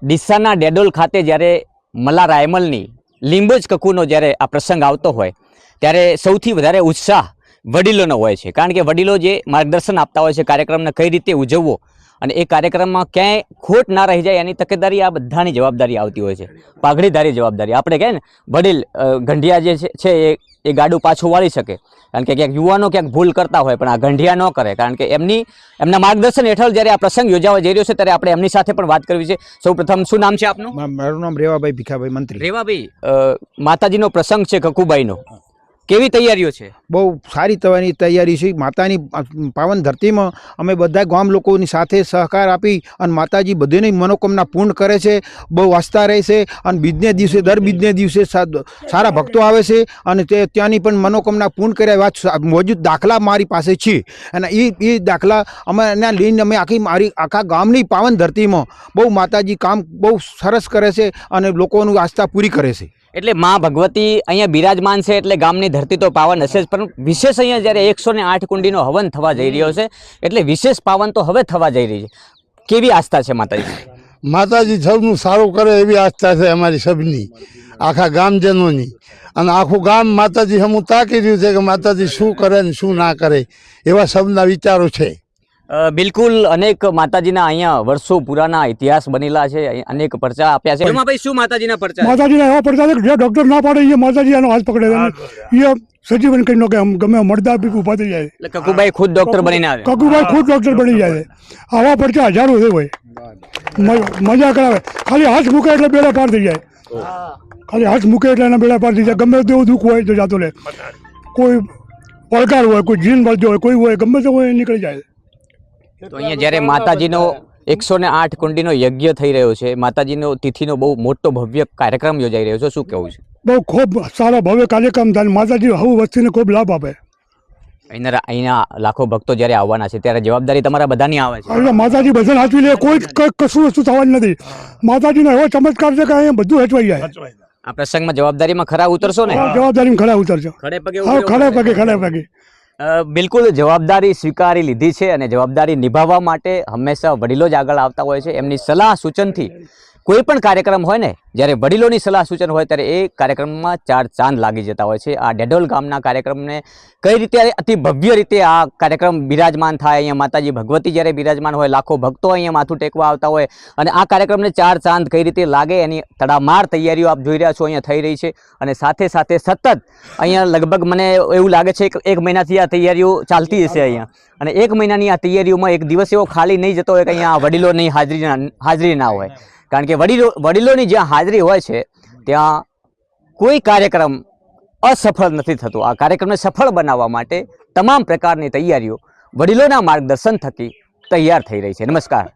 ડીસાના ડેડોલ ખાતે જ્યારે મલ્હાર રાયમલની લીંબોજ કકુનો જ્યારે આ પ્રસંગ આવતો હોય ત્યારે સૌથી વધારે ઉત્સાહ વડીલોનો હોય છે, કારણ કે વડીલો જે માર્ગદર્શન આપતા હોય છે કાર્યક્રમને કઈ રીતે ઉજવવો અને એ કાર્યક્રમમાં ક્યાંય ખોટ ના રહી જાય એની તકેદારી આ બધાની જવાબદારી આવતી હોય છે, પાઘડીધારી જવાબદારી. આપણે કહે ને વડીલ ગંઢિયા જે છે એ ગાડું પાછું વાળી શકે, કારણ કે ક્યાંક યુવાનો ક્યાંક ભૂલ કરતા હોય પણ આ ગંઢિયા ન કરે, કારણ કે એમના માર્ગદર્શન હેઠળ જ્યારે આ પ્રસંગ યોજાવા જઈ રહ્યો છે ત્યારે આપણે એમની સાથે પણ વાત કરવી છે. સૌપ્રથમ શું નામ છે આપનું? મારું નામ રેવાભાઈ ભીખાભાઈ મંત્રી. રેવાભાઈ, માતાજીનો પ્રસંગ છે કકુબાઈનો, કેવી તૈયારીઓ છે? બહુ સારી તૈયારી છે. માતાની પાવન ધરતીમાં અમે બધા ગામ લોકોની સાથે સહકાર આપી અને માતાજી બધીની મનોકામના પૂર્ણ કરે છે. બહુ આસ્થા રહે છે અને દર બીજને દિવસે સારા ભક્તો આવે છે અને તે ત્યાંની પણ મનોકામના પૂર્ણ કર્યા એવા મોજૂદ દાખલા મારી પાસે છે અને એ દાખલા અમે એના લઈને અમે આખા ગામની પાવન ધરતીમાં બહુ માતાજી કામ બહુ સરસ કરે છે અને લોકોનું આસ્થા પૂરી કરે છે. એટલે માં ભગવતી અહીંયા બિરાજમાન છે એટલે ગામની ધરતી તો પાવન હશે જ, પણ વિશેષ અહીંયા જ્યારે 108 કુંડીનો હવન થવા જઈ રહ્યો છે એટલે વિશેષ પાવન તો હવે થવા જઈ રહી છે. કેવી આસ્થા છે માતાજી? માતાજી સૌનું સારું કરે એવી આસ્થા છે અમારી સબની, આખા ગામજનોની. અને આખું ગામ માતાજી હમું તાકી રહ્યું છે કે માતાજી શું કરે ને શું ના કરે એવા સબના વિચારો છે. બિલકુલ, અનેક માતાજીના અહીંયા વર્ષો પુરાના ઇતિહાસ બનેલા છે, અનેક પરચા આપ્યા છે. ભાઈ શું માતાજીના પરચા? માતાજીના એવા પરચા છે કે જે ડોક્ટર ના પાડે એ માતાજી એનો હાથ પકડે છે. એ સજીવન કરીને કે ગમે મળદા બી ઉભા થઈ જાય. એટલે કકુબાઈ ખુદ ડોક્ટર બનીને આવે? કકુબાઈ ખુદ ડોક્ટર બની જાય છે. આવા પરચા હજારો છે ભાઈ, મજા કરાવે. ખાલી હાથ મૂકે એટલે બેડા પાર થઈ જાય. ખાલી હાથ મૂકે એટલે એના બેડા પાર થઈ જાય. ગમે તેવું દુઃખ હોય તો જાતો લે, કોઈ પડકાર હોય, કોઈ જીન બળજો હોય, કોઈ હોય ગમે તે હોય નીકળી જાય. તો અહીંયા જ્યારે માતાજીનો 108 કુંડીનો યજ્ઞ થઈ રહ્યો છે, માતાજીનો તિથિનો બહુ મોટો ભવ્ય કાર્યક્રમ યોજાઈ રહ્યો છે, શું કહેવું છે? બહુ ખૂબ સારો ભવ્ય કાર્યક્રમ થાય. માતાજી હવું વસ્તીને ખૂબ લાભ આપે. અહીંના લાખો ભક્તો જ્યારે આવવાના છે ત્યારે જવાબદારી તમારા બધાની આવે છે. એટલે માતાજી બધાને હાચવી લે, કોઈ કશું વસ્તુ થવાની નથી. માતાજીનો એવો ચમત્કાર છે કે અહીંયા બધું હચવાઈ જાય. આ પ્રસંગમાં જવાબદારીમાં ખરા ઉતરશો ને? જવાબદારીમાં ખરા ઉતરજો. ખડે પગે. બિલકુલ, જવાબદારી સ્વીકારી લીધી છે અને જવાબદારી નિભાવવા માટે હંમેશા વડીલો જ આગળ આવતા હોય છે. એમની સલાહ સૂચનથી કોઈ પણ કાર્યક્રમ હોય ને, જ્યારે વડીલોની સલાહ સૂચન હોય ત્યારે એ કાર્યક્રમમાં ચાર ચાંદ લાગી જતા હોય છે. આ ડેડોલ ગામના કાર્યક્રમને કઈ રીતે અતિ ભવ્ય રીતે આ કાર્યક્રમ બિરાજમાન થાય, અહીંયા માતાજી ભગવતી જ્યારે બિરાજમાન હોય, લાખો ભક્તો અહીંયા માથું ટેકવા આવતા હોય અને આ કાર્યક્રમને ચાર ચાંદ કઈ રીતે લાગે એની તડામાર તૈયારીઓ આપ જોઈ રહ્યા છો અહીંયા થઈ રહી છે. અને સાથે સાથે સતત અહીંયા લગભગ મને એવું લાગે છે કે 1 મહિનાથી આ તૈયારીઓ ચાલતી હશે અહીંયા, અને 1 મહિનાની આ તૈયારીઓમાં એક દિવસ એવો ખાલી નહીં જતો હોય કે અહીંયા વડીલોની હાજરી ના હોય, કારણ કે વડીલોની જ્યાં હાજરી હોય છે ત્યાં કોઈ કાર્યક્રમ અસફળ નથી થતો. આ કાર્યક્રમને સફળ બનાવવા માટે તમામ પ્રકારની તૈયારીઓ વડીલોના માર્ગદર્શન થકી તૈયાર થઈ રહી છે. નમસ્કાર.